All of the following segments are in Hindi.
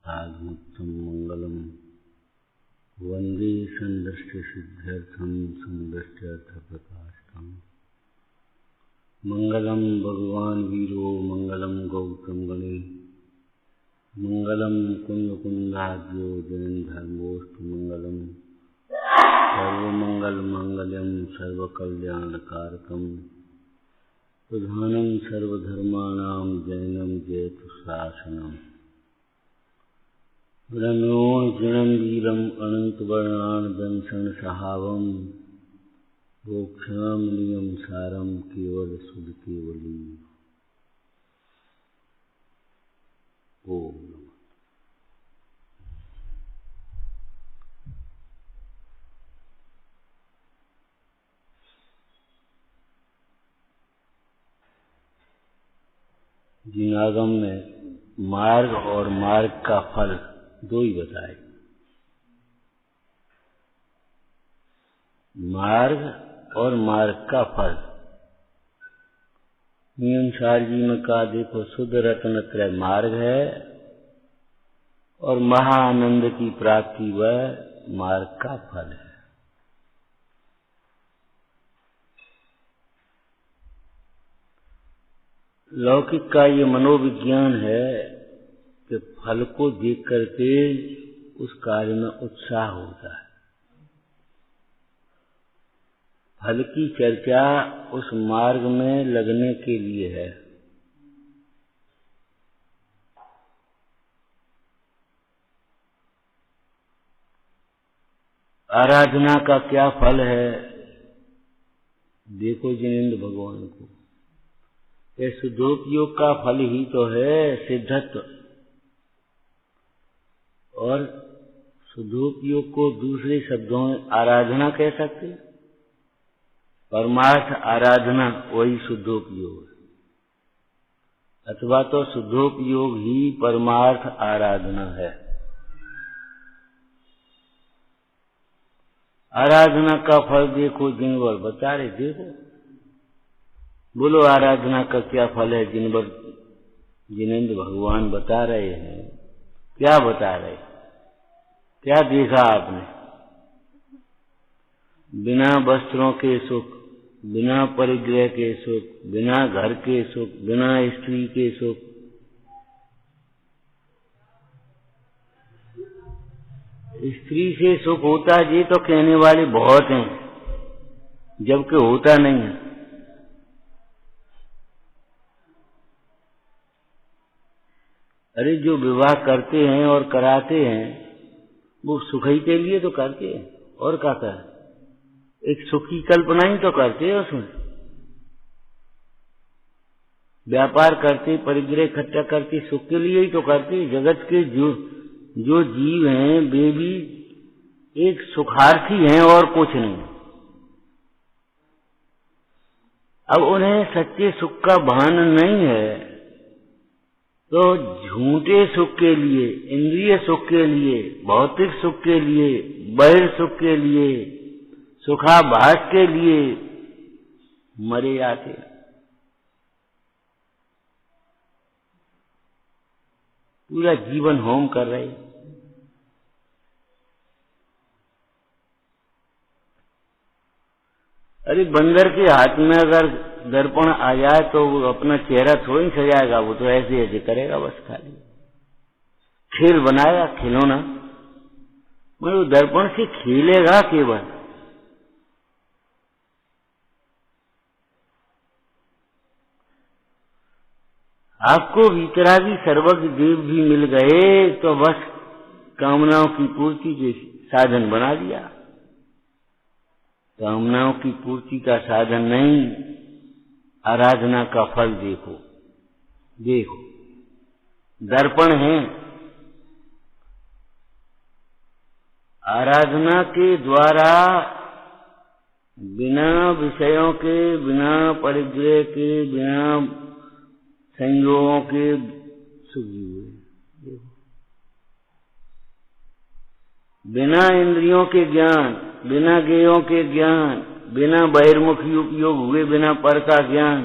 आत्मोत्तम मंगलम वंदे संदृष्टि सिद्ध्यर्थम संदृष्ट्यर्थ प्रकाशकम। मंगलम भगवान वीरो मंगलम गौतम गणे मंगलम कुंद कुंदाद्यो जैन धर्मोस्तु मंगलम सर्वमंगल मंगलम सर्वकल्याणकारकम प्रधानम सर्वधर्माणां जैनम जयतु शासनम। ब्रह्मोण जिणं वीरम अनंत वर्णान दंसन सहावम मोक्षाम नियम सारम केवल सुध केवली। ओम जिनागम में मार्ग और मार्ग का फल दो ही बताए। मार्ग और मार्ग का फल नियमसार जी में कहा, देखो शुद्ध रत्न त्रय मार्ग है और महाआनंद की प्राप्ति वह मार्ग का फल है। लौकिक का ये मनोविज्ञान है कि फल को देख करके उस कार्य में उत्साह होता है। फल की चर्चा उस मार्ग में लगने के लिए है। आराधना का क्या फल है, देखो जिनेंद्र भगवान को। ये शुद्धोपयोग का फल ही तो है सिद्धत्व, और शुद्धोपयोग को दूसरे शब्दों में आराधना कह सकते। परमार्थ आराधना वही शुद्धोपयोग है, अथवा तो शुद्धोपयोग ही परमार्थ आराधना है। आराधना का फल देखो जिनवर बता रहे, देखो बोलो आराधना का क्या फल है जिनवर जिनेंद्र भगवान बता रहे हैं। क्या बता रहे, क्या देखा आपने? बिना वस्त्रों के सुख, बिना परिग्रह के सुख, बिना घर के सुख, बिना स्त्री के सुख। स्त्री से सुख होता है ये तो कहने वाले बहुत हैं, जबकि होता नहीं है। अरे जो विवाह करते हैं और कराते हैं वो सुख ही के लिए तो करते हैं, और क्या कर, एक सुख की कल्पना ही तो करते हैं। उसमें व्यापार करते, परिग्रह इकट्ठा करते, सुख के लिए ही तो करते। जगत के जो जीव हैं वे भी एक सुखार्थी हैं और कुछ नहीं। अब उन्हें सच्चे सुख का भान नहीं है तो झूठे सुख के लिए, इंद्रिय सुख के लिए, भौतिक सुख के लिए, बहिर सुख के लिए, सुखाभास के लिए मरे जाते। पूरा जीवन होम कर रहे। अरे बंदर के हाथ में अगर दर्पण आ जाए तो वो अपना चेहरा थोड़ी सजाएगा, वो तो ऐसे ऐसे करेगा बस। खाली खेल बनाएगा, खिलौना, मगर वो दर्पण से खेलेगा केवल। आपको वितरागी सर्वज्ञ देव भी मिल गए तो बस कामनाओं की पूर्ति के साधन बना दिया। कामनाओं की पूर्ति का साधन नहीं, आराधना का फल देखो। देखो दर्पण है, आराधना के द्वारा बिना विषयों के, बिना परिग्रह के, बिना संयोगों के सुख हुए, बिना इंद्रियों के ज्ञान, बिना ज्ञेयों के ज्ञान, बिना बहिर्मुखी उपयोग हुए, बिना पर का ज्ञान,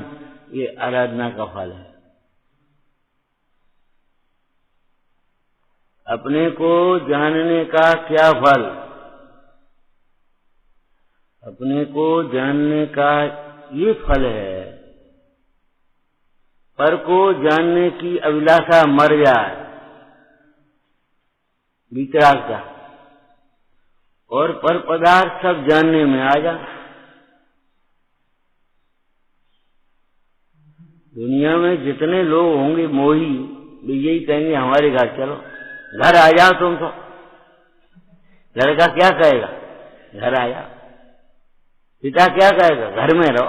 ये आराधना का फल है। अपने को जानने का क्या फल? अपने को जानने का ये फल है, पर को जानने की अभिलाषा मर जाए, वितरागता, और पर पदार्थ सब जानने में आ जा। दुनिया में जितने लोग होंगे मोही, वे यही कहेंगे हमारे घर चलो, घर आ जाओ तुम तो। लड़का क्या कहेगा? घर आ जाओ। पिता क्या कहेगा? घर में रहो,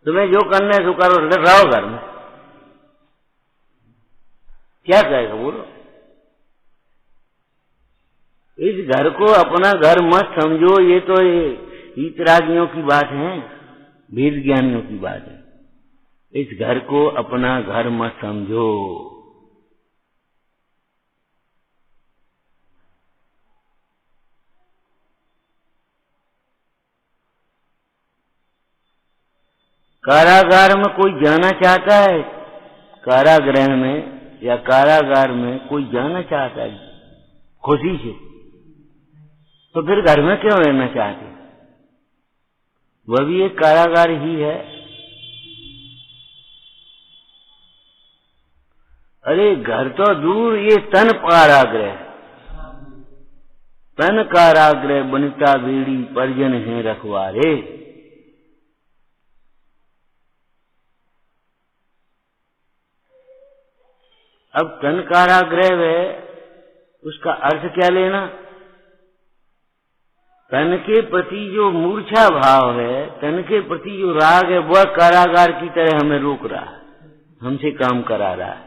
तुम्हें जो करना है सो करो, रहो घर में। क्या कहेगा बोलो? इस घर को अपना घर मत समझो। ये तो वीतरागियों की बात है, वेद ज्ञानियों की बात है। इस घर को अपना घर मत समझो। कारागार में कोई जाना चाहता है? कारागृह में या कारागार में कोई जाना चाहता है खुशी से? तो फिर घर में क्यों रहना चाहते? वह भी एक कारागार ही है। अरे घर तो दूर, ये तन कारागृह, तन कारागृह बनिता बेड़ी परिजन है रखवारे। अब तन कारागृह है, उसका अर्थ क्या लेना? तन के प्रति जो मूर्छा भाव है, तन के प्रति जो राग है, वह कारागार की तरह हमें रोक रहा है, हमसे काम करा रहा है,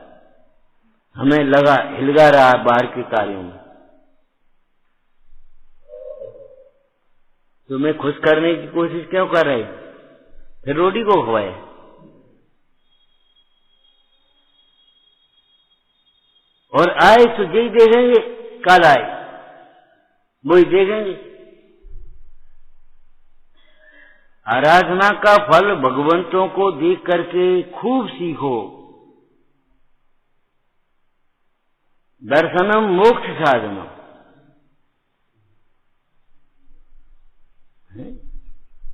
हमें हिलगा रहा है बाहर के कार्यों में। तुम्हें खुश करने की कोशिश क्यों कर रहे? फिर रोटी को खवाए। और आए तो यही देखेंगे, कल आए वही देखेंगे। आराधना का फल भगवंतों को देख करके खूब सीखो। दर्शनम मोक्ष साधनम,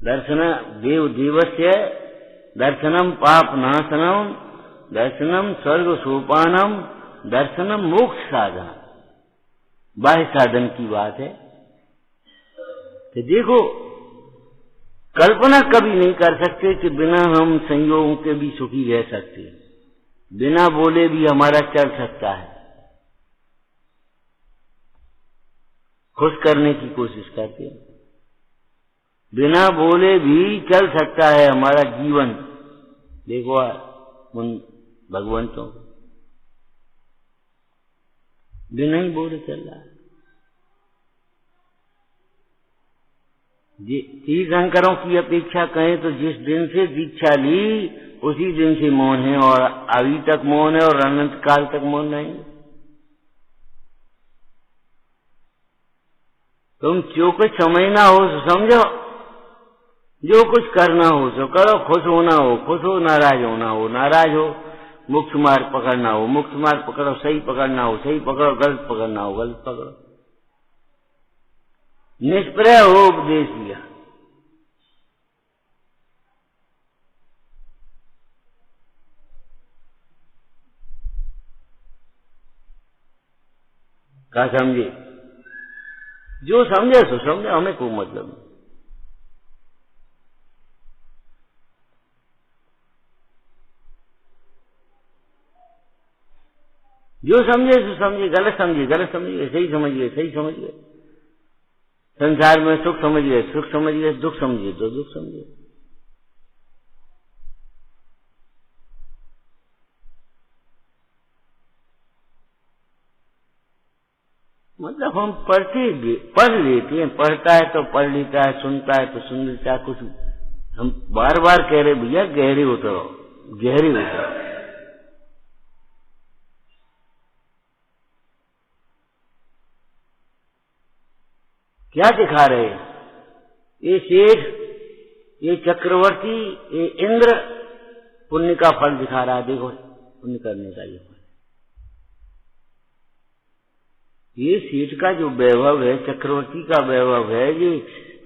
दर्शन देव देवस्य दर्शनम पाप नाशनम, दर्शनम स्वर्ग सोपानम, दर्शनम मोक्ष साधन। बाह्य साधन की बात है। तो देखो, कल्पना कभी नहीं कर सकते कि बिना हम संयोगों के भी सुखी रह सकते, बिना बोले भी हमारा चल सकता है। खुश करने की कोशिश करते, बिना बोले भी चल सकता है हमारा जीवन। देखो उन भगवंतों बिना ही बोले चल रहा है। तीर्थंकरों की अपेक्षा कहें तो जिस दिन से दीक्षा ली उसी दिन से मौन है, और अभी तक मौन है, और अनंत काल तक मौन नहीं। तुम जो कुछ समझना हो तो समझो, जो कुछ करना हो तो करो। खुश होना हो खुश हो, नाराज होना हो नाराज हो, मुक्त मार्ग पकड़ना हो मुक्त मार्ग पकड़ो, सही पकड़ना हो सही पकड़ो, गलत पकड़ना हो गलत पकड़ो। निष्प्रय हो उपदेश दिया। क्या समझे? जो समझे सो समझे, हमें कोई मतलब नहीं। जो समझे सो समझे, गलत समझे गलत समझिए, सही समझिए सही समझिए। संसार में सुख समझिए सुख समझिए, दुख समझिए तो दुख समझिए। मतलब हम पढ़ लेते हैं, पढ़ता है तो पढ़ लेता है, सुनता है तो सुन लेता है। कुछ हम बार बार कह रहे भैया गहरे उतरो गहरे उतरो। क्या दिखा रहे? ये शेष, ये चक्रवर्ती, ये इंद्र पुण्य का फल दिखा रहा है। देखो पुण्य करने का ये फल। ये सेठ का जो वैभव है, चक्रवर्ती का वैभव है, ये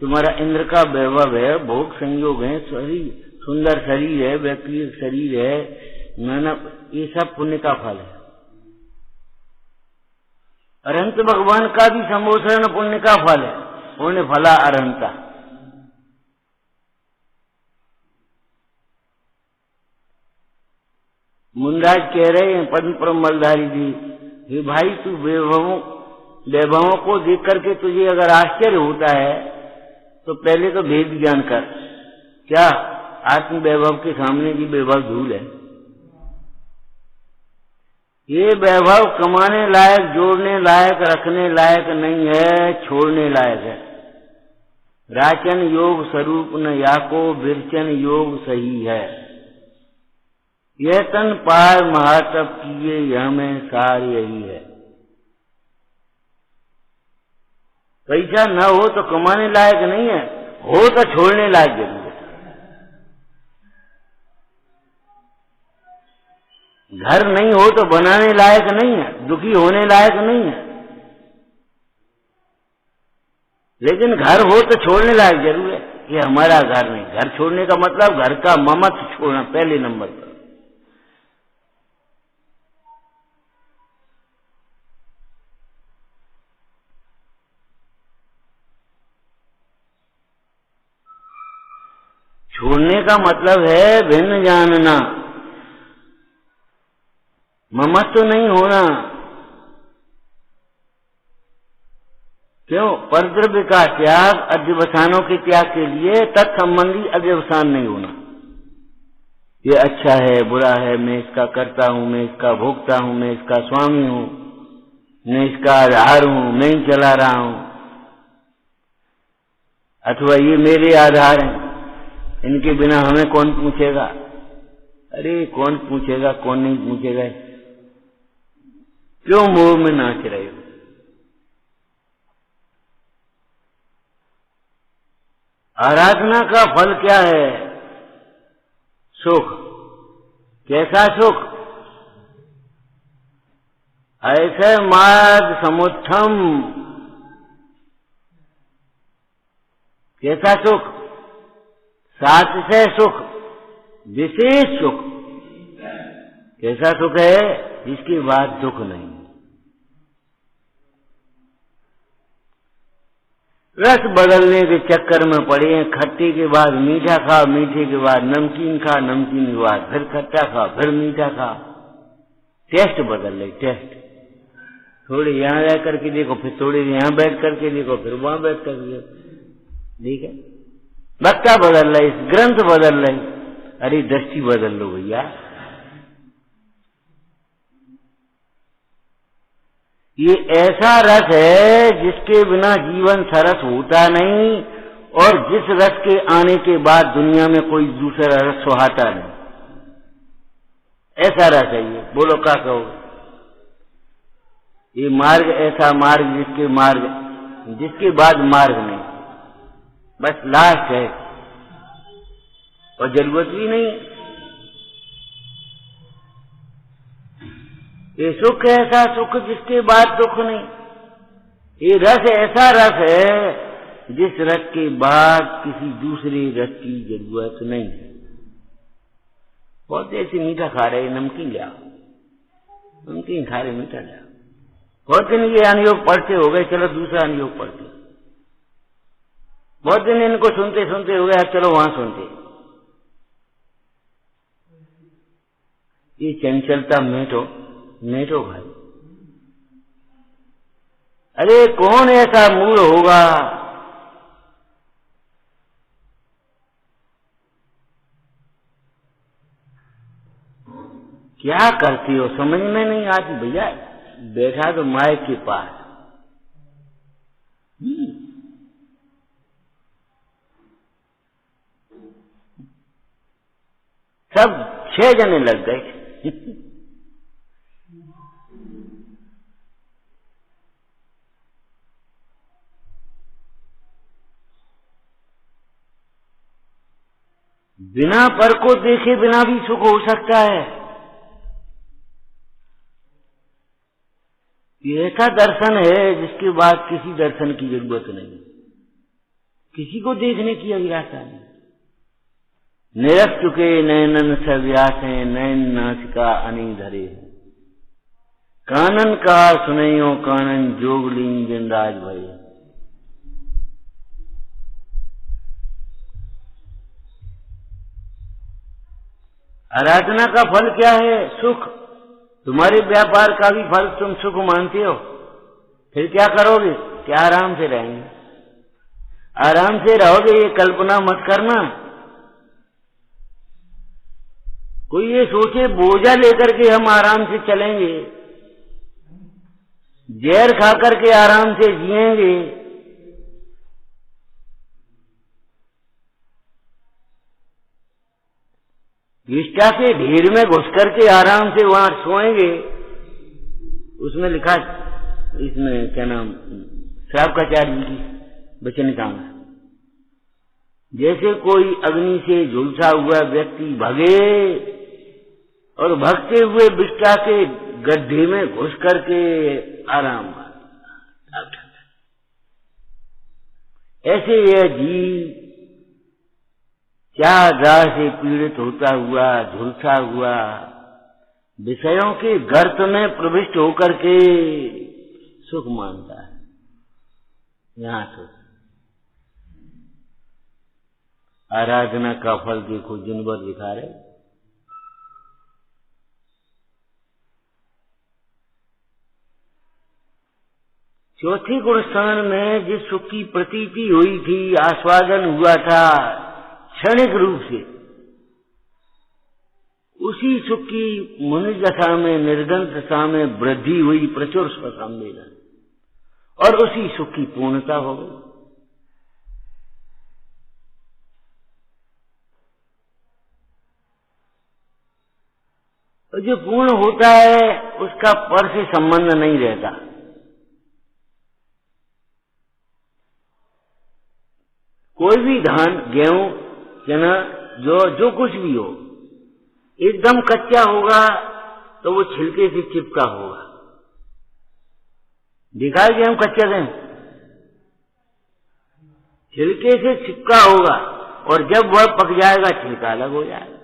तुम्हारा इंद्र का वैभव है, भोग संयोग है, शरीर सुंदर शरीर है, व्यक्ति शरीर है, नाना, ये सब पुण्य का फल है। अरहंत भगवान का भी संबोधन पुण्य का फल है, पुण्य फला अरहंता। मुंडाज कह रहे हैं पद्म परम मलधारी जी, हे भाई तू वैभवों को देख करके तुझे अगर आश्चर्य होता है तो पहले तो भेद ज्ञान कर। क्या आत्म वैभव के सामने भी वैभव धूल है। ये वैभव कमाने लायक, जोड़ने लायक, रखने लायक नहीं है, छोड़ने लायक है। राचन योग स्वरूप न याको, विरचन योग सही है। यह तन पार महातप किए, यह में सार यही है। पैसा न हो तो कमाने लायक नहीं है, हो तो छोड़ने लायक जरूर है। घर नहीं हो तो बनाने लायक नहीं है, दुखी होने लायक नहीं है, लेकिन घर हो तो छोड़ने लायक जरूर है। ये हमारा घर नहीं। घर छोड़ने का मतलब घर का ममत्व छोड़ना पहले नंबर पर। छोड़ने का मतलब है भिन्न जानना, ममत्व नहीं होना। क्यों? परद्रव्य का त्याग, अध्यवसानों के त्याग के लिए तत्संबंधी अध्यवसान नहीं होना। ये अच्छा है, बुरा है, मैं इसका करता हूं, मैं इसका भोगता हूं, मैं इसका स्वामी हूं, मैं इसका आधार हूं, मैं ही चला रहा हूं, अथवा ये मेरे आधार हैं, इनके बिना हमें कौन पूछेगा। अरे कौन पूछेगा, कौन नहीं पूछेगा। क्यों मोह में नाच रहे हो? आराधना का फल क्या है? सुख। कैसा सुख? ऐसे मार्ग समुत्थम। कैसा सुख? सात से सुख, विशेष सुख। कैसा सुख है? जिसके बाद दुख नहीं। रस बदलने के चक्कर में पड़े हैं। खट्टे के बाद मीठा खा, मीठे के बाद नमकीन खा, नमकीन के बाद फिर खट्टा खा, फिर मीठा खा। टेस्ट बदल रहे, टेस्ट। थोड़े यहाँ रह करके देखो, फिर थोड़े यहाँ बैठ करके देखो, फिर वहां बैठ करके देखो। ठीक है, वक्ता बदल रही, ग्रंथ बदल रही। अरे दृष्टि बदल लो भैया। ये ऐसा रस है जिसके बिना जीवन सरस होता नहीं, और जिस रस के आने के बाद दुनिया में कोई दूसरा रस सुहाता नहीं। ऐसा रस है ये। बोलो क्या कहोगे? ये मार्ग ऐसा मार्ग जिसके बाद मार्ग नहीं, बस लास्ट है और जरूरत भी नहीं। ये सुख ऐसा सुख जिसके बाद दुख नहीं। ये रस ऐसा रस है जिस रस के बाद किसी दूसरे रस की जरूरत नहीं। बहुत ऐसे मीठा खा रहे, नमकीन ले आओ, नमकीन खा रहे, मीठा ले आओ। बहुत दिन ये अनुयोग पढ़ते हो गए, चलो दूसरा अनुयोग पढ़ते। बहुत दिन इनको सुनते सुनते हो गए, चलो वहां सुनते। ये चंचलता मेटो भाई। अरे कौन ऐसा मूल होगा क्या करती हो समझ में नहीं आती भैया। बैठा तो माइक के पास, सब 6 जने लग गए। बिना पर को देखे बिना भी सुख हो सकता है। ये ऐसा दर्शन है जिसके बाद किसी दर्शन की जरूरत नहीं, किसी को देखने की अभिलाषा नहीं। निरख चुके नैनन सव्यास हैं, नैन नासिका अनी धरे हैं, कानन का सुनैयो कानन जोगलिंग जिनराज भय। आराधना का फल क्या है? सुख। तुम्हारे व्यापार का भी फल तुम सुख मानते हो, फिर क्या करोगे? क्या आराम से रहेंगे? आराम से रहोगे ये कल्पना मत करना। कोई ये सोचे बोझा लेकर के हम आराम से चलेंगे, जहर खा करके आराम से जिएंगे, विष्टा के ढेर में घुस करके आराम से वहां सोएंगे। उसमें लिखा, इसमें क्या नाम, श्रावकाचार्य जी की वचनिका में, जैसे कोई अग्नि से झुलसा हुआ व्यक्ति भगे और भगते हुए विष्टा के गड्ढे में घुस करके आराम, ऐसे यह जीव चार राह से पीड़ित होता हुआ, झुलसा हुआ, विषयों के गर्त में प्रविष्ट होकर के सुख मानता है। यहां सुख। आराधना का फल देखो जिनवर दिखा रहे। चौथी गुणस्थान में जिस सुख की प्रतीति हुई थी, आस्वादन हुआ था क्षणिक रूप से, उसी सुख की मुनि दशा में, निर्गन दशा में वृद्धि हुई, प्रचुर सम्मेलन, और उसी सुख की पूर्णता हो गई। तो जो पूर्ण होता है उसका पर से संबंध नहीं रहता। कोई भी धान, गेहूं, चना, जो कुछ भी हो, एकदम कच्चा होगा तो वो छिलके से चिपका होगा। देखा है गेहूं कच्चा गेहूं छिलके से चिपका होगा, और जब वह पक जाएगा छिलका अलग हो जाएगा।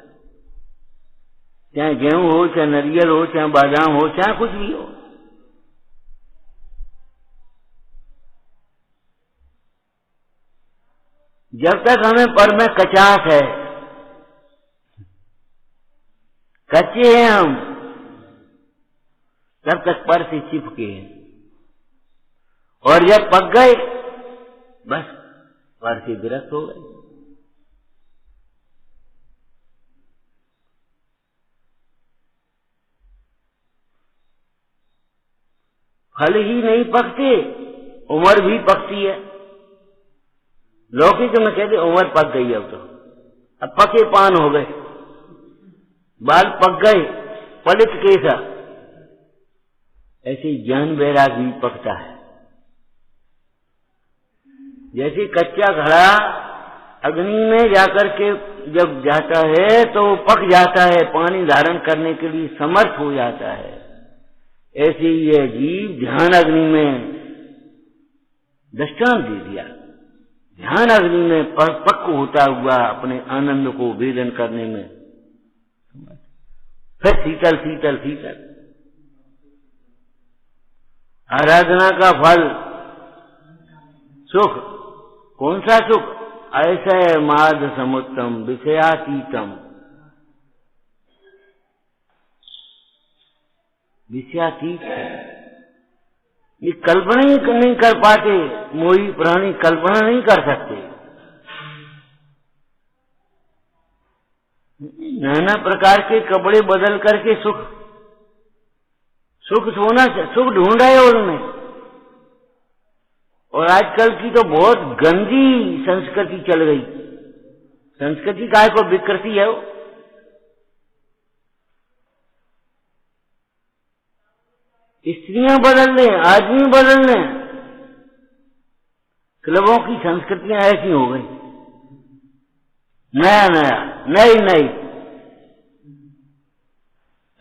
चाहे गेहूं हो, चाहे नारियल हो, चाहे बादाम हो, चाहे कुछ भी हो। जब तक हमें पर में कचास है, कच्चे हैं हम, तब तक पर से चिपके हैं, और जब पक गए बस पर से विरक्त हो गए। फल ही नहीं पकते, उम्र भी पकती है। लौकिक में कहते उम्र पक गई, अब पके पान हो गए, बाल पक गए, पलित केसा। ऐसे ज्ञान वैराग भी पकता है। जैसे कच्चा घड़ा अग्नि में जाकर के जब जाता है तो पक जाता है, पानी धारण करने के लिए समर्थ हो जाता है। ऐसे ही यह जीव ध्यान अग्नि में दृष्टांत दे दिया। ध्यान अग्नि में पक्व होता हुआ अपने आनंद को वेदन करने में, फिर शीतल शीतल शीतल। आराधना का फल सुख। कौन सा सुख? ऐसे माद समुत्तम विषयातीतम। विषयातीत है, ये कल्पना ही नहीं कर पाते। मोही प्राणी कल्पना नहीं कर सकते। नाना प्रकार के कपड़े बदल करके सुख सोना, सुख ढूंढ रहे हो उनमें। और आजकल की तो बहुत गंदी संस्कृति चल गई। संस्कृति काय को विकृति है वो। स्त्रियां बदल लें, आदमी बदल लें, क्लबों की संस्कृतियां ऐसी हो गई, नया नया, नई नई।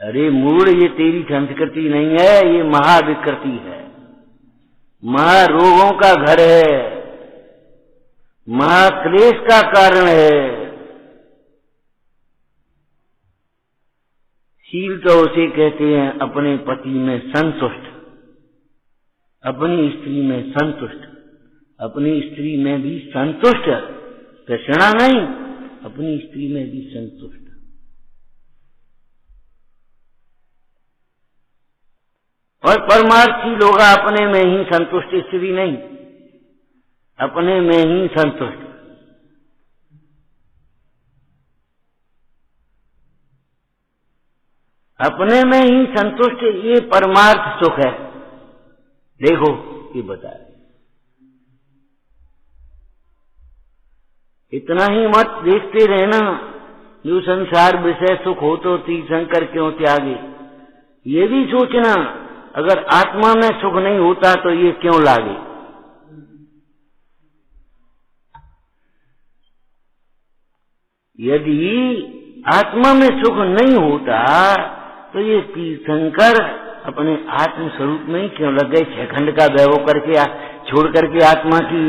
अरे मूड, ये तेरी संस्कृति नहीं है, ये महाविकृति है, महारोगों का घर है, महाक्लेश का कारण है। शील तो उसे कहते हैं अपने पति में संतुष्ट, अपनी स्त्री में संतुष्ट, अपनी स्त्री में भी संतुष्ट, तृष्णा नहीं, अपनी स्त्री में भी संतुष्ट। और परमार्थशील होगा अपने में ही संतुष्ट, स्त्री नहीं, अपने में ही संतुष्ट। अपने में ही संतुष्ट, ये परमार्थ सुख है। देखो ये बताए, इतना ही मत देखते रहना, जो संसार विषय सुख हो तो तीर्थंकर क्यों त्यागे। ये भी सोचना, अगर आत्मा में सुख नहीं होता तो ये क्यों लागे। यदि आत्मा में सुख नहीं होता तो ये तीर्थंकर अपने आत्म स्वरूप में ही क्यों लग गए। 6 खंड का वैभव करके छोड़ करके आत्मा की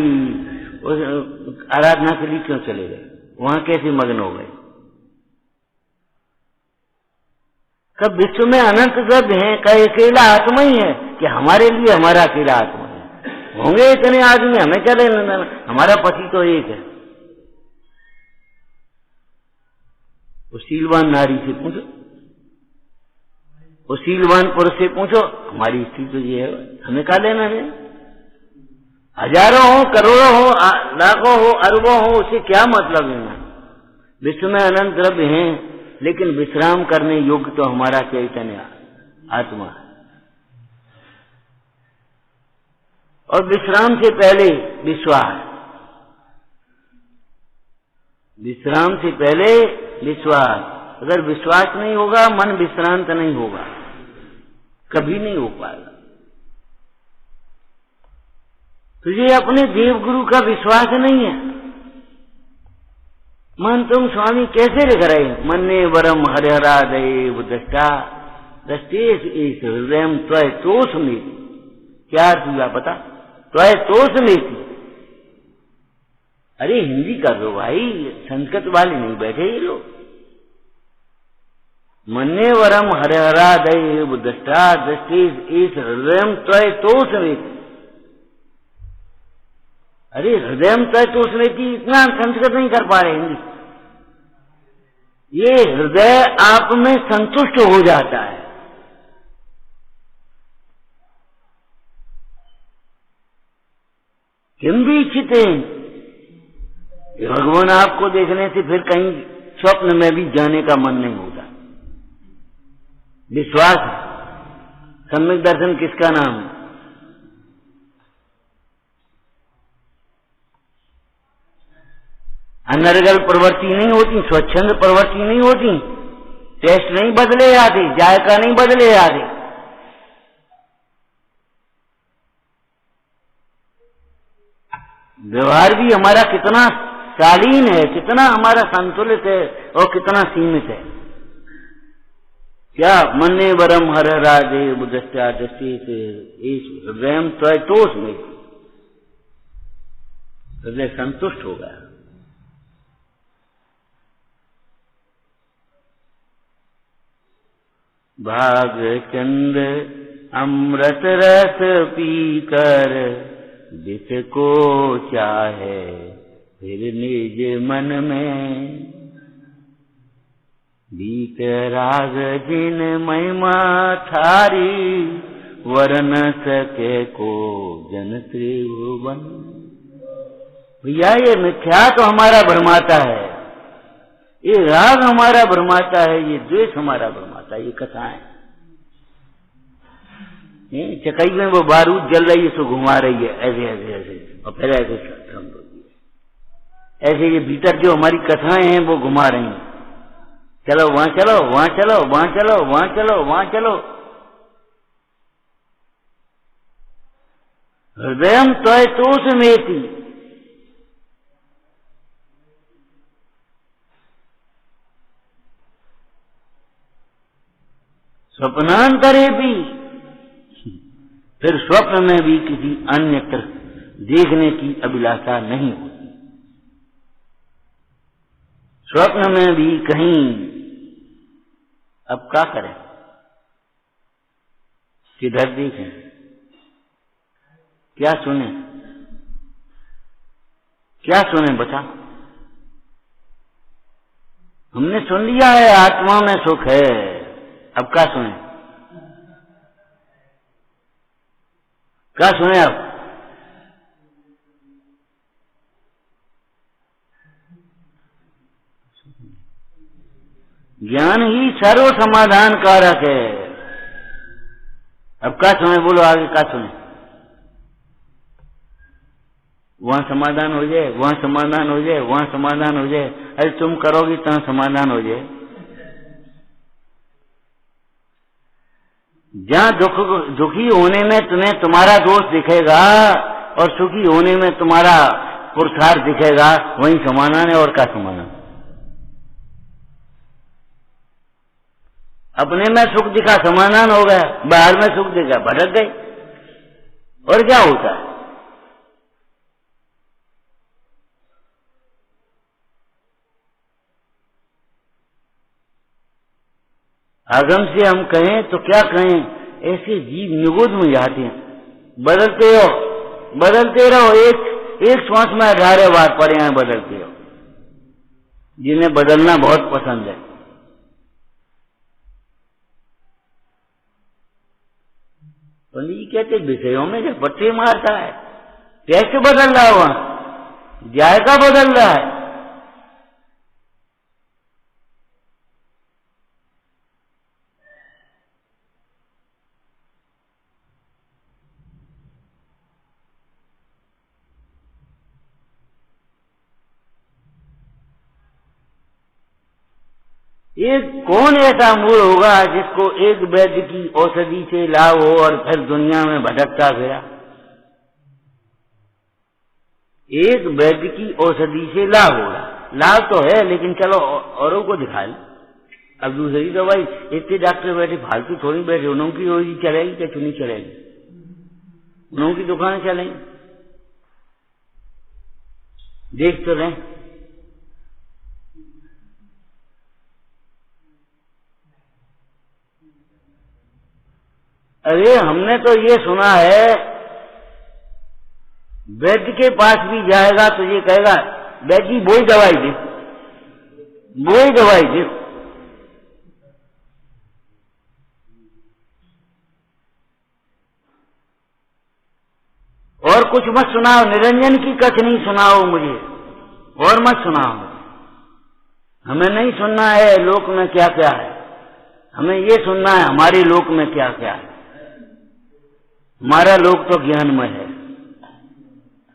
आराधना के लिए क्यों चले गए, वहां कैसे मग्न हो गए। कब विश्व में अनंत द्रव्य है, का अकेला आत्मा ही है कि हमारे लिए हमारा अकेला आत्मा है। होंगे इतने आदमी, हमें क्या लेना, हमारा पति तो एक है। उस शीलवान नारी से पूछो, उस शीलवान पुरुष से पूछो, हमारी स्थिति तो ये है, हमें क्या लेना है। हजारों हो, करोड़ों हो, लाखों हो, अरबों हो, उसे क्या मतलब लेना। विश्व में अनंत द्रव्य हैं, लेकिन विश्राम करने योग्य तो हमारा चैतन्य आत्मा है। और विश्राम से पहले विश्वास, विश्राम से पहले विश्वास। अगर विश्वास नहीं होगा, मन विश्रांत नहीं होगा, कभी नहीं हो पाएगा। तुझे अपने देव गुरु का विश्वास नहीं है। मन तुम स्वामी कैसे लिख रहे हैं, मन्ने वरम हरिहरा देव दृष्टा दृष्टेश इस हृदय त्वय तोष में। क्या अर्थ हुआ पता, त्वय तोष में। अरे हिंदी कर दो भाई, संस्कृत वाले नहीं बैठे ये लोग। मन्ने वरम हरिहरा देव दृष्टा दृष्टेश इस हृदय त्वय तोष में। अरे हृदय तय तो उसमें की, इतना संस्कृत नहीं कर पा रहे हिंदी। ये हृदय आप में संतुष्ट हो जाता है। किम भी इच्छित हैं, भगवान आपको देखने से फिर कहीं स्वप्न में भी जाने का मन नहीं होता। विश्वास, सम्यक दर्शन किसका नाम है। अनर्गल प्रवृत्ति नहीं होती, स्वच्छंद प्रवृत्ति नहीं होती, टेस्ट नहीं बदले जाते, जायका नहीं बदले जाते। व्यवहार भी हमारा कितना शालीन है, कितना हमारा संतुलित है और कितना सीमित है। क्या मन्ने वरम हरिहरा देव दृष्टा दृष्टि से हृदय त्वय तोष में, हृदय संतुष्ट हो गया। भागचंद्र अमृत रस पीकर विष को चाहे, फिर निज मन में बीत राग जिन महिमा थारी, वरन सके को जन त्रिभुवन। भैया ये मिथ्या तो हमारा भ्रमाता है, ये राग हमारा भ्रमाता है, ये द्वेष हमारा भ्रमाता है, ये कथाएं। चकई में वो बारूद जल रही है तो घुमा रही है ऐसे ऐसे ऐसे, और फिर ऐसे ऐसे ये भीतर जो हमारी कथाएं हैं वो घुमा रही हैं। चलो वहां चलो, वहां चलो, वहां चलो, वहां चलो, वहां चलो। हृदयम त्वय तोष मेति। स्वप्नांतरे भी, फिर स्वप्न में भी किसी अन्यत्र देखने की अभिलाषा नहीं होती। स्वप्न में भी कहीं, अब क्या करें, किधर देखें, क्या सुने, क्या सुने बता। हमने सुन लिया है आत्मा में सुख है, अब क्या सुने, क्या सुने अब। ज्ञान ही सर्व समाधान कारक है। अब क्या सुने, बोलो आगे क्या सुने। वहां समाधान हो जाए, वहां समाधान हो जाए, वहां समाधान हो जाए। अरे तुम करोगी तो समाधान हो जाए। जहां दुखी होने में तुम्हें तुम्हारा दोष दिखेगा और सुखी होने में तुम्हारा पुरुषार्थ दिखेगा, वही समाधान है। और क्या समाधान। अपने में सुख दिखा समाधान हो गया, बाहर में सुख दिखा भटक गए। और क्या होता है। आगम से हम कहें तो क्या कहें, ऐसे जीव निगुद में जाते हैं। बदलते हो, बदलते रहो, एक श्वास में 18 बार पड़े हैं, बदलते हो। जिन्हें बदलना बहुत पसंद है। पंडित जी कहते विषयों में जब बट्टे मारता है, कैसे बदल रहा है, वहां जायका बदल रहा है। एक कौन ऐसा मूल होगा जिसको एक वैद्य की औषधि से लाभ हो और फिर दुनिया में भटकता फिरा। एक वैद्य की औषधि से लाभ हो रहा, लाभ तो है, लेकिन चलो औरों को दिखा ले। अब दूसरी दवाई, इतने डॉक्टर बैठे फालतू थोड़ी बैठे, उनकी औषधि चलेगी क्या चुनी चलेगी, उनकी दुकान चलेंगी। देख तो रहे। अरे हमने तो ये सुना है, वैद्य के पास भी जाएगा तो ये कहेगा वैद्य जी वही दवाई दे, वही दवाई दे। और कुछ मत सुनाओ, निरंजन की कथनी सुनाओ मुझे, और मत सुनाओ। हमें नहीं सुनना है लोक में क्या क्या है, हमें ये सुनना है हमारे लोक में क्या क्या है। हमारा लोक तो ज्ञानमय है।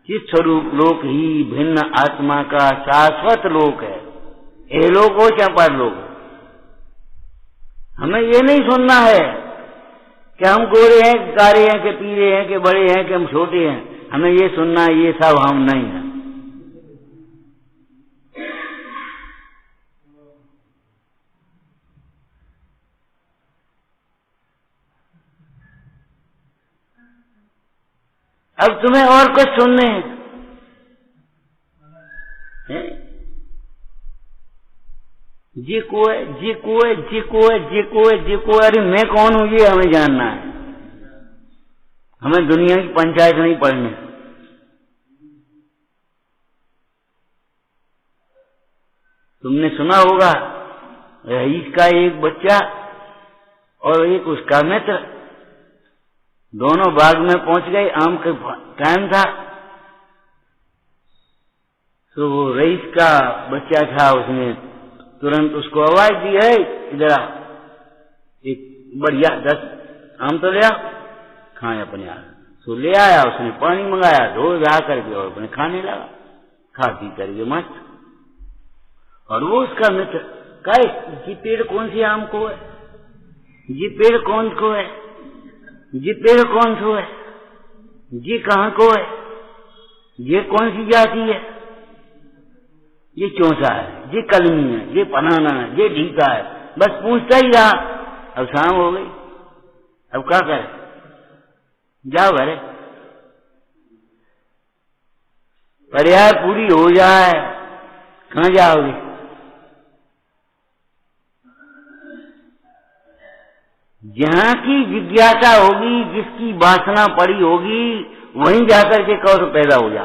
चित स्वरूप लोक ही भिन्न आत्मा का शाश्वत लोक है। ये लोक हो क्या पर लोक। हमें ये नहीं सुनना है कि हम गोरे हैं कि कारे हैं कि पीले हैं कि बड़े हैं कि हम छोटे हैं। हमें ये सुनना है ये सब हम नहीं है। अब तुम्हें और कुछ सुनने हैं? जी को है, जी को है, जी को है, जी को है, जी को है। अरे मैं कौन हूं ये हमें जानना है। हमें दुनिया की पंचायत नहीं पढ़नी। तुमने सुना होगा रईस का एक बच्चा और एक उसका मित्र दोनों बाग में पहुंच गए। आम का टाइम था तो वो रईस का बच्चा था, उसने तुरंत उसको आवाज दी, है इधर आ, एक बढ़िया 10 आम तो ले आ, खाए अपने आप। तो ले आया, उसने पानी मंगाया, धो धा करके और अपने खाने लगा, खा पी करके मस्त। और वो उसका मित्र कहे जी पेड़ कौन सी आम को है, जी पेड़ कौन को है, जी पेड़ कौन सो है, जी कहाँ को है, ये कौन सी जाति है, ये चौसा है, ये कलमी है, ये पनाना है, ये ढीका है। बस पूछता ही रहा। अब शाम हो गई। अब क्या करे? जाओ घरे, पर्याय पूरी हो जाए, कहाँ जाओगे? जहाँ की जिज्ञासा होगी, जिसकी वासना पड़ी होगी, वहीं जाकर के कौर पैदा हो जा।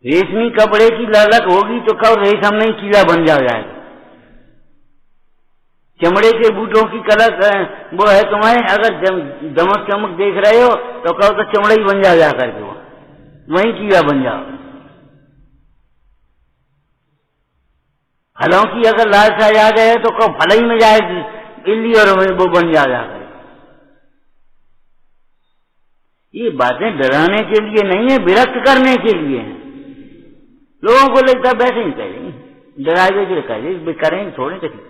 रेशमी कपड़े की ललक होगी तो कौर रेशम नहीं कीड़ा बन जाएगा। चमड़े के बूटों की कलक वो है तुम्हें, अगर दमक चमक देख रहे हो तो कहो तो चमड़ा ही बन जा करके वहीं कीड़ा बन जाओ। फलों की अगर लालसा आ गए तो कहो फल ही में जाएगी इल्ली और वो बन जा कर। ये बातें डराने के लिए नहीं है, विरक्त करने के लिए है। लोगों को लगता है वैसे ही करेंगे, डरावे के करेंगे, करेंगे थोड़े कभी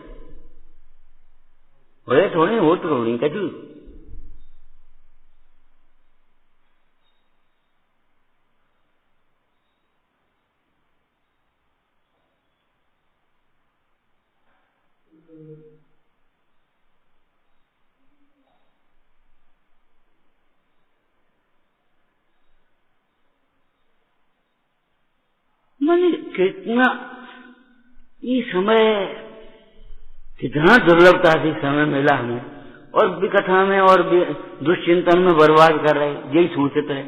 हो थोड़ी हो तो थोड़ी कभी। मैंने कितना ये समय कितना दुर्लभता से समय मिला हमें, और विकथा में और दुश्चिंतन में बर्बाद कर रहे, यही सोचते रहे,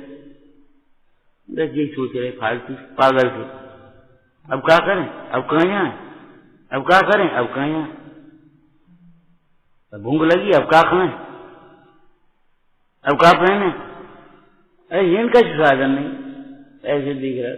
बस यही सोच रहे फालतू पागल थे। अब क्या करें, अब कहाँ जाए, अब क्या करें, अब कहाँ जाए, भूख लगी अब क्या खाएं, अब क्या पहने, अरे इनका साधन नहीं, ऐसे दिख रहा।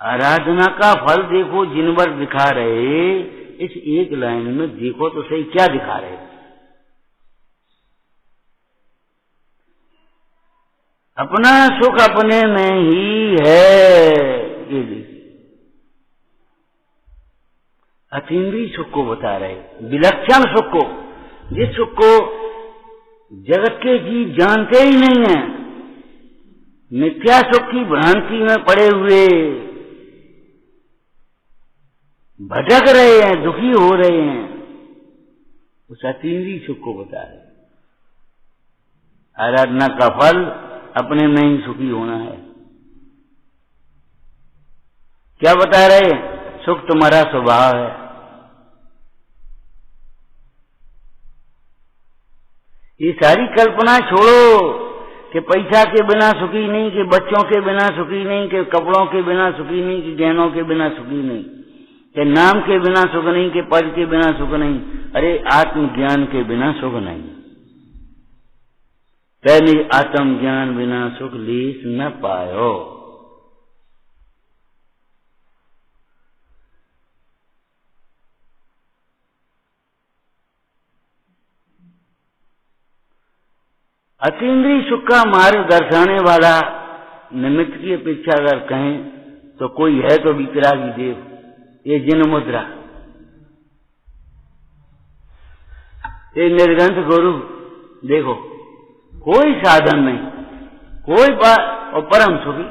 आराधना का फल देखो जिनवर दिखा रहे, इस एक लाइन में देखो तो सही क्या दिखा रहे। अपना सुख अपने में ही है, ये देखिए अतीन्द्रिय सुख को बता रहे, विलक्षण सुख को, जिस सुख को जगत के जीव जानते ही नहीं है, मिथ्या सुख की भ्रांति में पड़े हुए भटक रहे हैं, दुखी हो रहे हैं, उस अतीन्द्रिय सुख को बता रहे। आराधना का फल अपने में ही सुखी होना है। क्या बता रहे, सुख तुम्हारा स्वभाव है। ये सारी कल्पना छोड़ो कि पैसा के बिना सुखी नहीं, कि बच्चों के बिना सुखी नहीं, कि कपड़ों के बिना सुखी नहीं, कि गहनों के बिना सुखी नहीं, कि नाम के बिना सुख नहीं, कि पद के बिना सुख नहीं। अरे आत्मज्ञान के बिना सुख नहीं। पहले आत्मज्ञान बिना सुख लीस न पायो। अतीन्द्रिय सुख का मार्ग दर्शाने वाला निमित्त की अपेक्षा अगर कहें तो कोई है तो वितरागी देव, ये जिन मुद्रा, ये निर्ग्रंथ गुरु। देखो कोई साधन नहीं, कोई बात, और परम सुखी।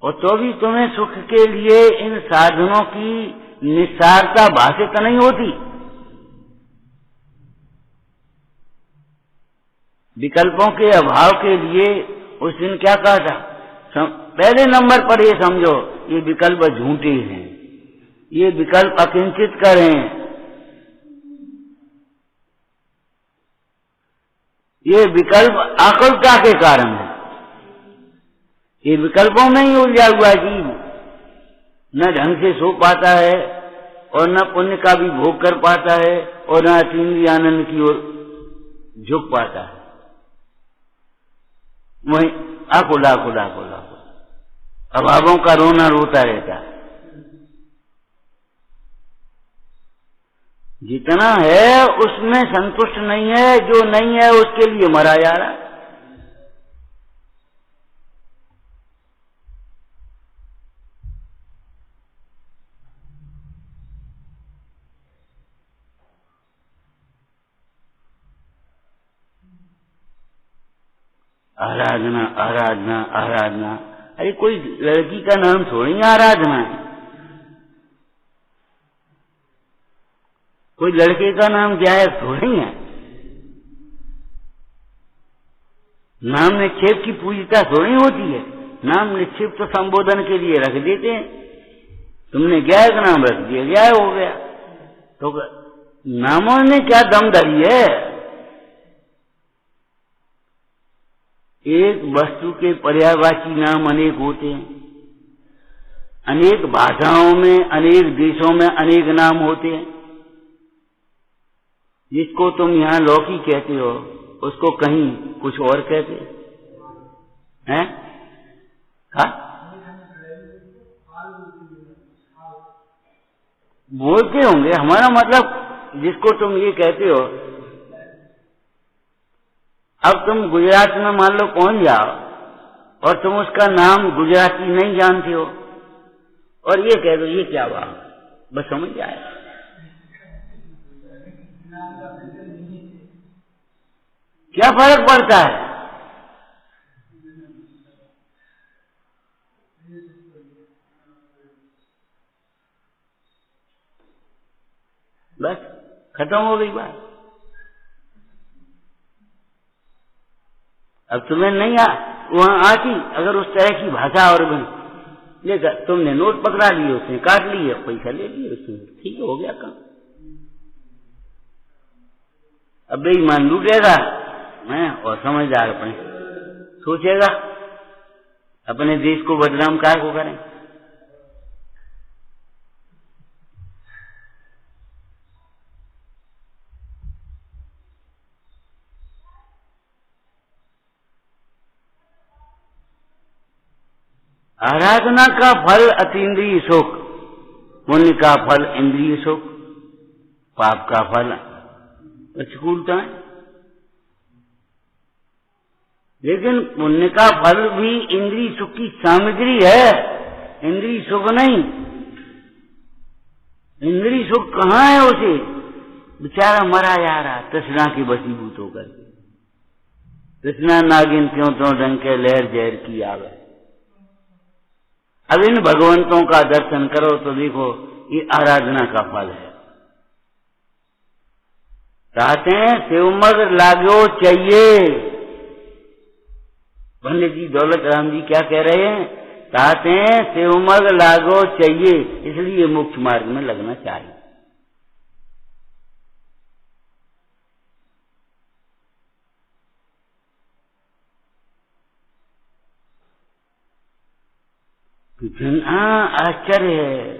और तो भी तुम्हें सुख के लिए इन साधनों की निस्सारता भाषित नहीं होती। विकल्पों के अभाव के लिए उस दिन क्या कहा था, पहले नंबर पर ये समझो ये विकल्प झूठे हैं, ये विकल्प अकिंचित करें, ये विकल्प आकुलता के कारण है। ये विकल्पों में ही उलझा हुआ जीव न ढंग से सो पाता है और न पुण्य का भी भोग कर पाता है और न अतीन्द्रिय आनंद की ओर झुक पाता है। वही आकुल आकुल आकुल आकुल अभावों का रोना रोता रहता है। जितना है उसमें संतुष्ट नहीं है, जो नहीं है उसके लिए मरा जा रहा है। आराधना आराधना आराधना। अरे कोई लड़की का नाम थोड़ी आराधना है, कोई लड़के का नाम गायक थोड़ी है। नाम निक्षेप की पूजिता थोड़ी होती है। नाम निक्षेप तो संबोधन के लिए रख देते हैं। तुमने गायक नाम रख दिया, गायक हो गया। तो नामों ने क्या दम धरी है? एक वस्तु के पर्यायवाची नाम अनेक होते हैं। अनेक भाषाओं में, अनेक देशों में अनेक नाम होते हैं। जिसको तुम यहाँ लौकी कहते हो, उसको कहीं कुछ और कहते हैं। हाँ, बोलते होंगे। हमारा मतलब जिसको तुम ये कहते हो, अब तुम गुजरात में मान लो पहुंच जाओ और तुम उसका नाम गुजराती नहीं जानते हो और ये कह दो ये क्या हुआ, बस समझ जाए। क्या फर्क पड़ता है? बस खत्म हो गई बात। अब तुम्हें नहीं वहां आती अगर उस तरह की भाषा और लेकर तुमने नोट पकड़ा लिए, उसने काट लिए, पैसा ले लिए, उसने ठीक हो गया काम। अब बेईमान लूटेगा और समझदार अपने सोचेगा अपने देश को बदनाम काय को करें। आराधना का फल अतीन्द्रिय सुख, पुण्य का फल इंद्रिय सुख, पाप का फल प्रतिकूलता है। लेकिन पुण्य का फल भी इंद्रिय सुख की सामग्री है, इंद्रिय सुख नहीं। इंद्रिय सुख कहाँ है उसे? बेचारा मरा जा रहा तृष्णा के वशीभूत होकर। तृष्णा नागिन त्यों त्यों डंके लहर जहर की आवे। अब इन भगवंतों का दर्शन करो तो देखो ये आराधना का फल है। कहते हैं शिवमग लागो चाहिए। पंडित जी दौलत राम जी क्या कह रहे हैं? कहते हैं शिवमग लागो चाहिए, इसलिए मोक्ष मार्ग में लगना चाहिए। कितना आश्चर्य है।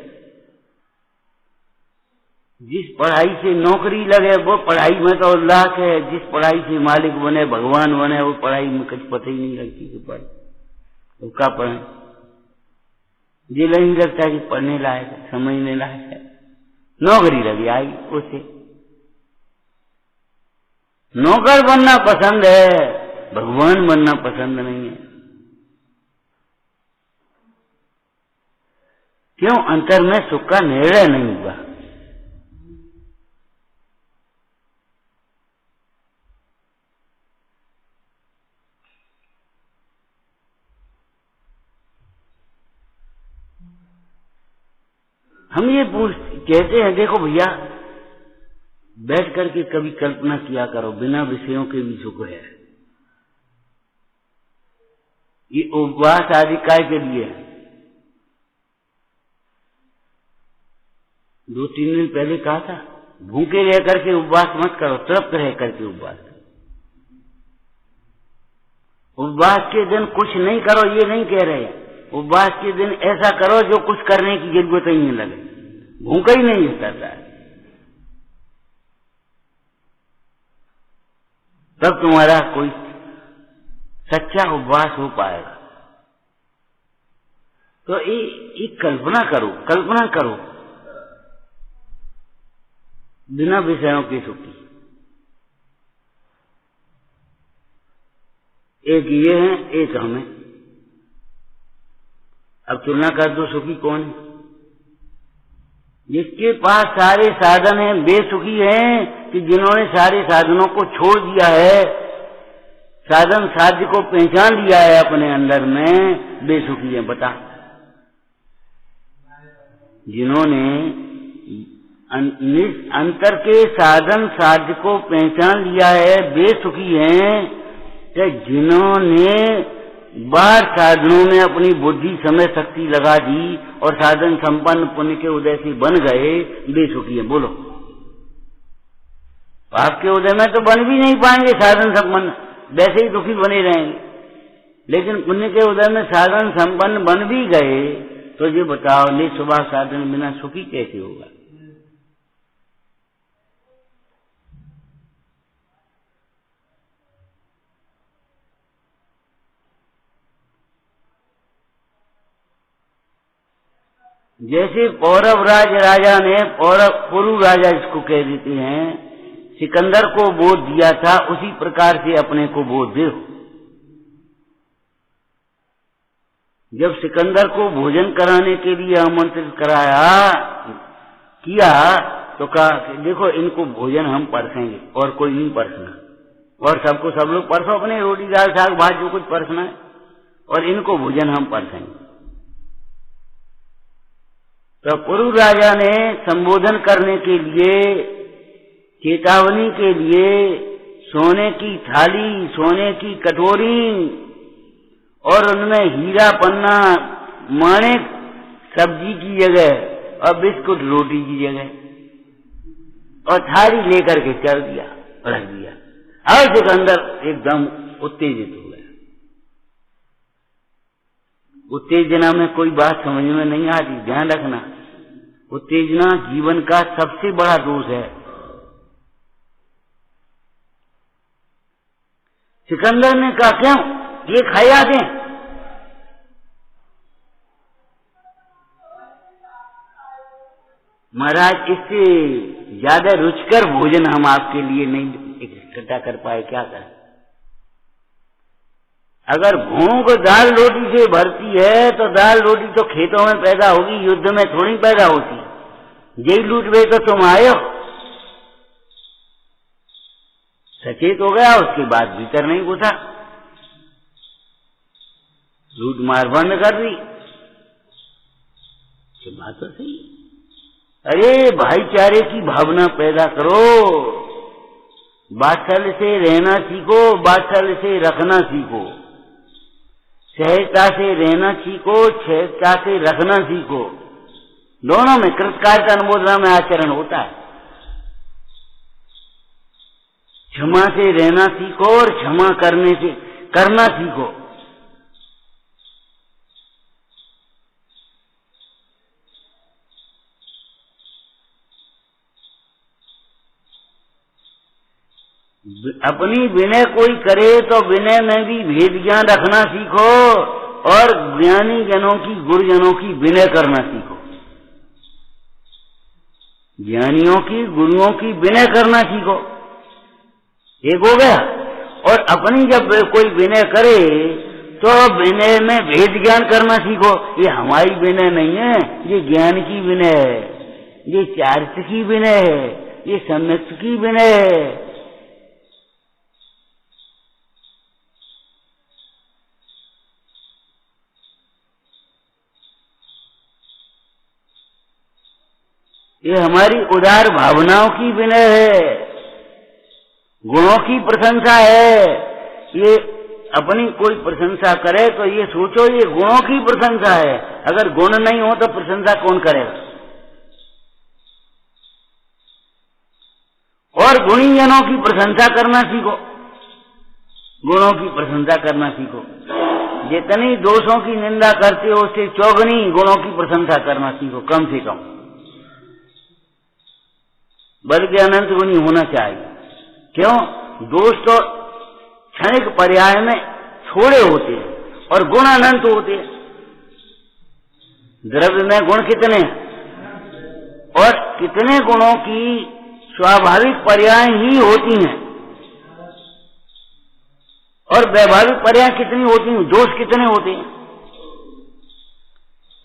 जिस पढ़ाई से नौकरी लगे वो पढ़ाई में तो उल्लास है, जिस पढ़ाई से मालिक बने भगवान बने वो पढ़ाई में कुछ पता ही नहीं लगती कि पढ़े तो क्या पढ़े। ये नहीं लगता कि पढ़ने लायक है, समझने लायक है। नौकरी लगी आई उसे। नौकर बनना पसंद है, भगवान बनना पसंद नहीं है। क्यों? अंतर में सुख का निर्णय नहीं हुआ। हम ये कहते हैं देखो भैया बैठ करके कभी कल्पना किया करो, बिना विषयों के भी सुख है। ये उपवास आदि काय के लिए है। 2-3 दिन पहले कहा था भूखे रह करके उपवास मत करो, तृप्त रह करके उपवास करो। उपवास के दिन कुछ नहीं करो ये नहीं कह रहे। उपवास के दिन ऐसा करो जो कुछ करने की जरूरत ही नहीं लगे, भूखा ही नहीं रहता है, तब तुम्हारा कोई सच्चा उपवास हो पाएगा। तो ये कल्पना करो बिना विषयों की सुखी। एक ये है, एक हमें। अब तुलना कर दो सुखी कौन है? जिसके पास सारे साधन हैं वे सुखी हैं कि जिन्होंने सारे साधनों को छोड़ दिया है, साधन साध्य को पहचान लिया है अपने अंदर में, बेसुखी है। बता, जिन्होंने अंतर के साधन साध्य को पहचान लिया है, बेसुखी हैं। कि जिन्होंने बाहर साधनों में अपनी बुद्धि समय शक्ति लगा दी और साधन संपन्न पुण्य के उदय से बन गए, बेसुखी है। बोलो, पाप के उदय में तो बन भी नहीं पाएंगे साधन संपन्न, वैसे ही दुखी बने रहेंगे। लेकिन पुण्य के उदय में साधन संपन्न बन भी गए तो ये बताओ, निस्वार्थ साधन बिना सुखी कैसे होगा? जैसे पौरव राजा ने पुरु राजा इसको कह देते हैं, सिकंदर को बोध दिया था, उसी प्रकार से अपने को बोध दे। जब सिकंदर को भोजन कराने के लिए आमंत्रित किया तो कहा कि देखो इनको भोजन हम परसेंगे और कोई नहीं परसना, और सबको सब लोग परसो अपने, रोटी दाल साग भात जो कुछ परसना है, और इनको भोजन हम परसेंगे। तो पुरु राजा ने संबोधन करने के लिए, चेतावनी के लिए सोने की थाली, सोने की कटोरी और उनमें हीरा पन्ना माणिक सब्जी की जगह और बिस्कुट रोटी की जगह और थाली लेकर के चल दिया, रख दिया। और सिकंदर एकदम उत्तेजित हो गया। उत्तेजना में कोई बात समझ में नहीं आती, ध्यान रखना। उत्तेजना जीवन का सबसे बड़ा दोष है। सिकंदर ने कहा क्यों, ये खाया दें? महाराज, इससे ज्यादा रुचिकर भोजन हम आपके लिए नहीं इकट्ठा कर पाए, क्या करें? अगर भूख दाल रोटी से भरती है तो दाल रोटी तो खेतों में पैदा होगी, युद्ध में थोड़ी पैदा होती। यही लूट गए तो तुम आए हो। सचेत हो गया, उसके बाद भीतर नहीं घुसा, लूट मार बंद कर दी। बात तो सही। अरे भाईचारे की भावना पैदा करो, वात्सल्य से रहना सीखो, वात्सल्य से रखना सीखो, सहजता से रहना सीखो, सहजता से रखना सीखो। दोनों में कृतकार्यता अनुमोदना में आचरण होता है। क्षमा से रहना सीखो और क्षमा करना सीखो। अपनी विनय कोई करे तो विनय में भी भेद ज्ञान रखना सीखो और ज्ञानी जनों की, गुरुजनों की विनय करना सीखो। ज्ञानियों की, गुरुओं की विनय करना सीखो। एक हो गया। और अपनी जब कोई विनय करे तो विनय में भेद ज्ञान करना सीखो। ये हमारी विनय नहीं है, ये ज्ञान की विनय है, ये चारित्र की विनय है, ये सम्यक्त की विनय है। ये हमारी उदार भावनाओं की विनय है, गुणों की प्रशंसा है। ये अपनी कोई प्रशंसा करे तो ये सोचो ये गुणों की प्रशंसा है। अगर गुण नहीं हो तो प्रशंसा कौन करेगा? और गुणी जनों की प्रशंसा करना सीखो, गुणों की प्रशंसा करना सीखो। जितनी दोषों की निंदा करते हो उससे चौगुनी गुणों की प्रशंसा करना सीखो, कम से कम। बल्कि अनंत गुणी होना चाहिए। क्यों? दोष तो क्षणिक पर्याय में थोड़े होते हैं और गुण अनंत होते हैं। द्रव्य में गुण कितने हैं और कितने गुणों की स्वाभाविक पर्याय ही होती हैं और वैभाविक पर्याय कितनी होती हैं, दोष कितने होते हैं।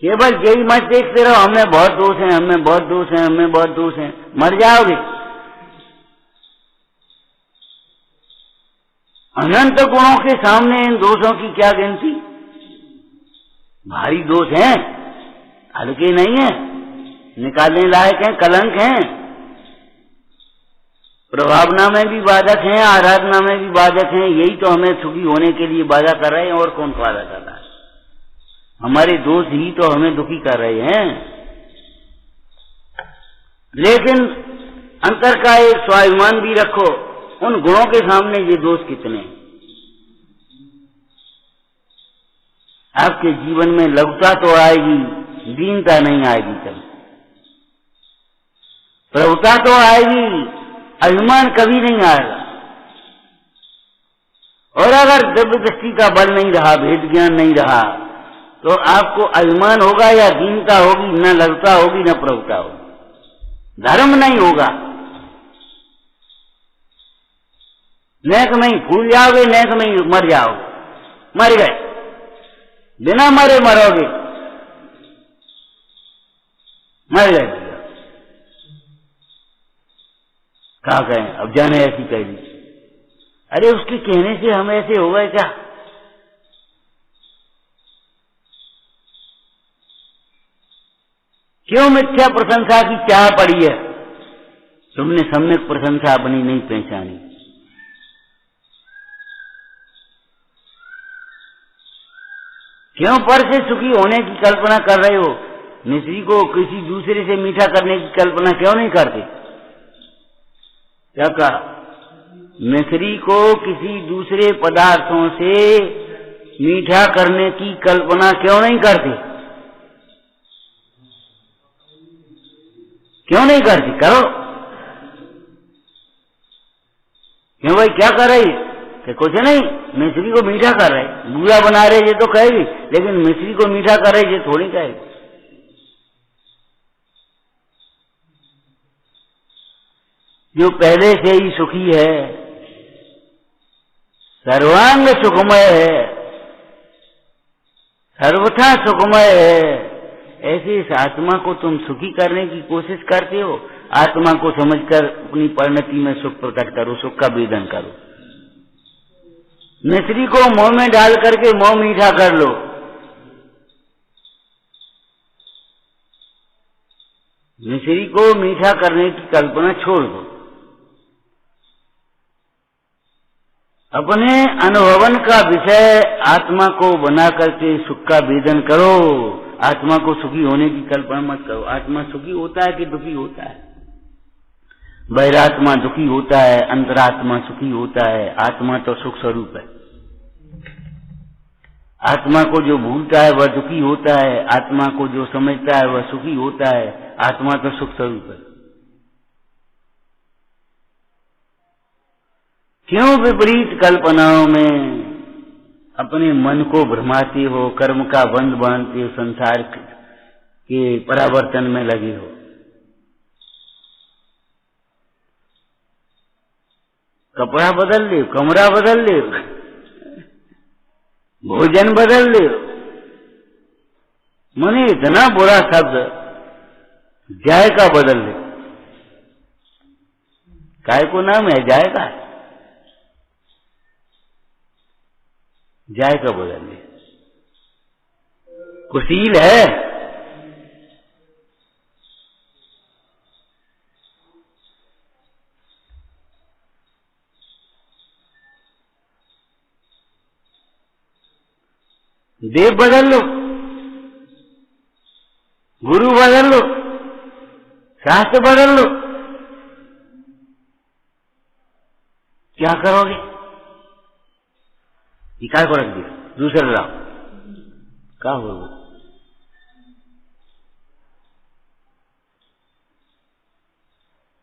केवल यही मत देखते रहो हमें बहुत दोष है, हमें बहुत दोष है, हमें बहुत दोष है, मर जाओगे। अनंत गुणों के सामने इन दोषों की क्या गिनती। भारी दोष हैं, हल्के नहीं है, निकालने लायक हैं, कलंक हैं, प्रभावना में भी बाधक हैं, आराधना में भी बाधक हैं। यही तो हमें सुखी होने के लिए बाधा कर रहे हैं, और कौन बाधा कर रहा है। हमारे दोष ही तो हमें दुखी कर रहे हैं। लेकिन अंतर का एक स्वाभिमान भी रखो, उन गुणों के सामने ये दोष कितने। आपके जीवन में लघुता तो आएगी, दीनता नहीं आएगी, कभी प्रभुता तो आएगी, अभिमान कभी नहीं आएगा। और अगर दिव्य दृष्टि का बल नहीं रहा, भेद ज्ञान नहीं रहा, तो आपको अभिमान होगा या दीनता होगी, न लघुता होगी न प्रभुता होगी, धर्म नहीं होगा। नेक में ही फूल जाओगे, नेक में ही मर जाओगे। मर गए, बिना मरे मरोगे, मर गए। क्या कहें, अब जाने ऐसी कह दी। अरे उसके कहने से हम ऐसे हो गए क्या। क्यों मिथ्या प्रशंसा की चाह पड़ी है। तुमने सम्यक प्रशंसा अपनी नहीं पहचानी। क्यों पर से सुखी होने की कल्पना कर रहे हो। मिश्री को किसी दूसरे से मीठा करने की कल्पना क्यों नहीं करते। क्या कहा, मिश्री को किसी दूसरे पदार्थों से मीठा करने की कल्पना क्यों नहीं करते। क्यों नहीं करती, करो। क्यों भाई, क्या कर रही है कि कुछ नहीं, मिश्री को मीठा कर रहे, बुरा बना रहे ये तो कहेगी, लेकिन मिश्री को मीठा कर रहे ये थोड़ी कहेगी। जो पहले से ही सुखी है, सर्वांग सुखमय है, सर्वथा सुखमय है, ऐसे इस आत्मा को तुम सुखी करने की कोशिश करते हो। आत्मा को समझकर अपनी परिणति में सुख प्रकट करो, सुख का वेदन करो। मिश्री को मुंह में डाल करके मुंह मीठा कर लो। मिश्री को मीठा करने की कल्पना छोड़ दो। अपने अनुभवन का विषय आत्मा को बना करके सुख का वेदन करो। आत्मा को सुखी होने की कल्पना मत करो। आत्मा सुखी होता है कि दुखी होता है। बहिरात्मा दुखी होता है, अंतरात्मा सुखी होता है। आत्मा तो सुख स्वरूप है। आत्मा को जो भूलता है वह दुखी होता है, आत्मा को जो समझता है वह सुखी होता है। आत्मा तो सुख स्वरूप है। क्यों विपरीत कल्पनाओं में अपने मन को भ्रमाते हो, कर्म का बंध बांधते हो, संसार के परावर्तन में लगे हो। कपड़ा बदल ले, कमरा बदल ले, भोजन बदल ले, मने इतना बुरा शब्द, जायका बदल ले। काय को नाम है जायका, जायका बदल ले। कुशील है, देव बदल लो, गुरु बदल लो, शास्त्र बदल लो। क्या करोगे। इकाई को रख दिया, दूसरा लाओ, क्या हो।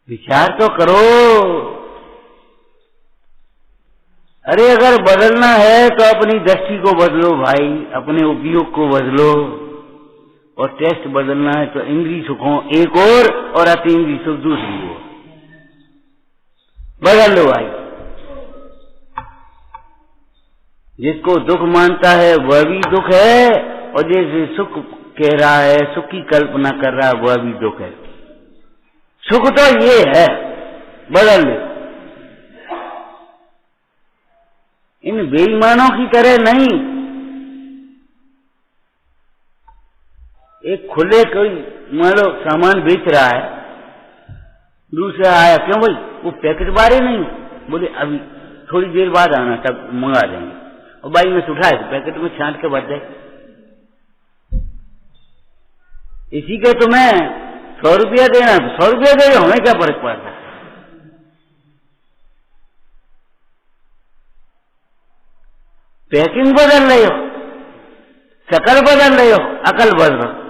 विचार तो करो। अरे अगर बदलना है तो अपनी दृष्टि को बदलो भाई, अपने उपयोग को बदलो। और टेस्ट बदलना है तो इंद्रिय सुखों एक और अति इंद्रिय सुख दूसरी ओर बदल लो भाई। जिसको दुख मानता है वह भी दुख है, और जैसे सुख कह रहा है, सुख की कल्पना कर रहा है, वह भी दुख है। सुख तो ये है, बदल ले। इन बेईमानों की तरह नहीं। एक खुले कोई मान लो सामान बेच रहा है, दूसरा आया, क्यों भाई वो पैकेट बारे नहीं, बोले अभी थोड़ी देर बाद आना तब मंगा देंगे, और बाई में से उठाए तो पैकेट में छांट के भर दे। इसी के तुम्हें 100 रुपया देना, 100 रुपया दे रहे, हमें क्या फर्क पड़ता है। पैकिंग बदल रहे हो, शक्ल बदल रहे हो, अकल बदल रहे हो।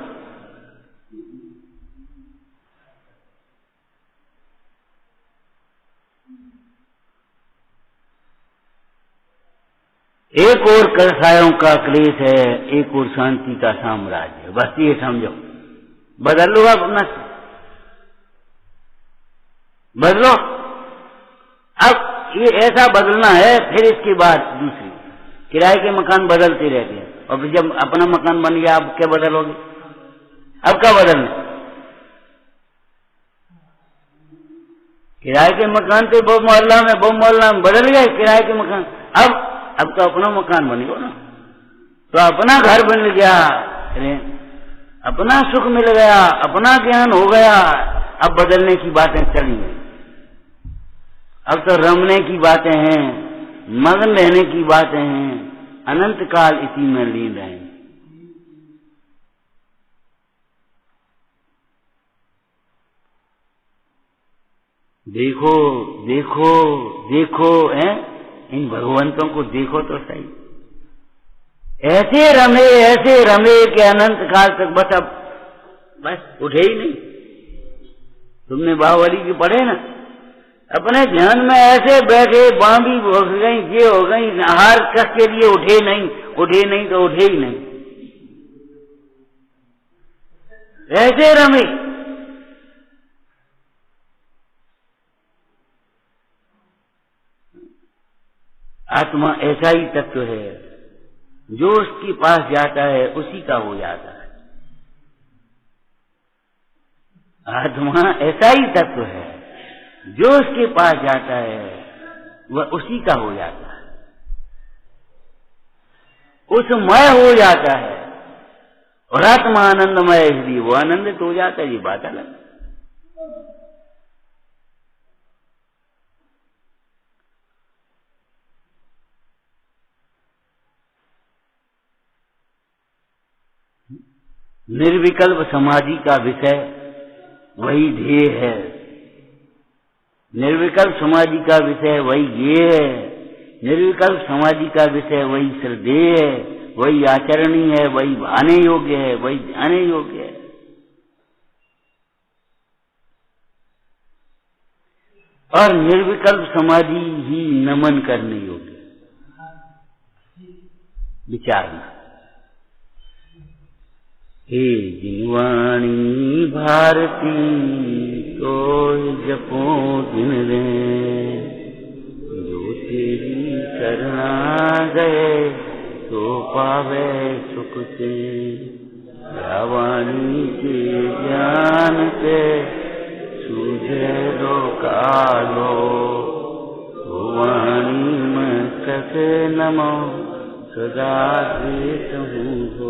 एक और कसायों का क्लेश है, एक और शांति का साम्राज्य। बस ये समझो, बदल लो आप अपना, बदलो। अब ये ऐसा बदलना है, फिर इसके बाद दूसरी किराए के मकान बदलते रहते हैं, और फिर जब अपना मकान बन गया अब क्या बदलोगे? अब क्या बदलना? किराए के मकान तो बहु मोहल्ला में बदल गए किराए के मकान। अब तो अपना मकान बन गया ना, तो अपना घर बन गया, अपना सुख मिल गया, अपना ज्ञान हो गया। अब बदलने की बातें चली गई, अब तो रमने की बातें हैं, मगन रहने की बातें हैं, अनंत काल इसी में लीन रहे। देखो देखो देखो, इन भगवंतों को देखो तो सही, ऐसे रमे कि अनंत काल तक बस उठे ही नहीं। तुमने बाहुबली की पढ़े ना, अपने ध्यान में ऐसे बैठे, बांबी हो गई, ये हो गई, हार कस के लिए उठे नहीं तो उठे ही नहीं, ऐसे रमे। आत्मा ऐसा ही तत्व है, जो उसके पास जाता है उसी का हो जाता है। आत्मा ऐसा ही तत्व है, जो उसके पास जाता है वह उसी का हो जाता है, उसमय हो जाता है। और आत्मा आनंदमय, इसलिए वो आनंदित हो जाता है। ये बात अलग। निर्विकल्प समाधि का विषय वही ध्येय है, निर्विकल्प समाधि का विषय वही ये है, निर्विकल्प समाधि का विषय वही श्रद्धेय है, वही आचरणीय है, वही भाने योग्य है, वही ध्यान योग्य है। और निर्विकल्प समाधि ही नमन करने योग्य विचारना। हे जिनवाणी भारती तो जपो दिन रे, जो तेरी करना गए तो पावे सुख से। वाणी के ज्ञान से सूझे लो कालो, वाणी में कसे नमो सदा देत हूँ।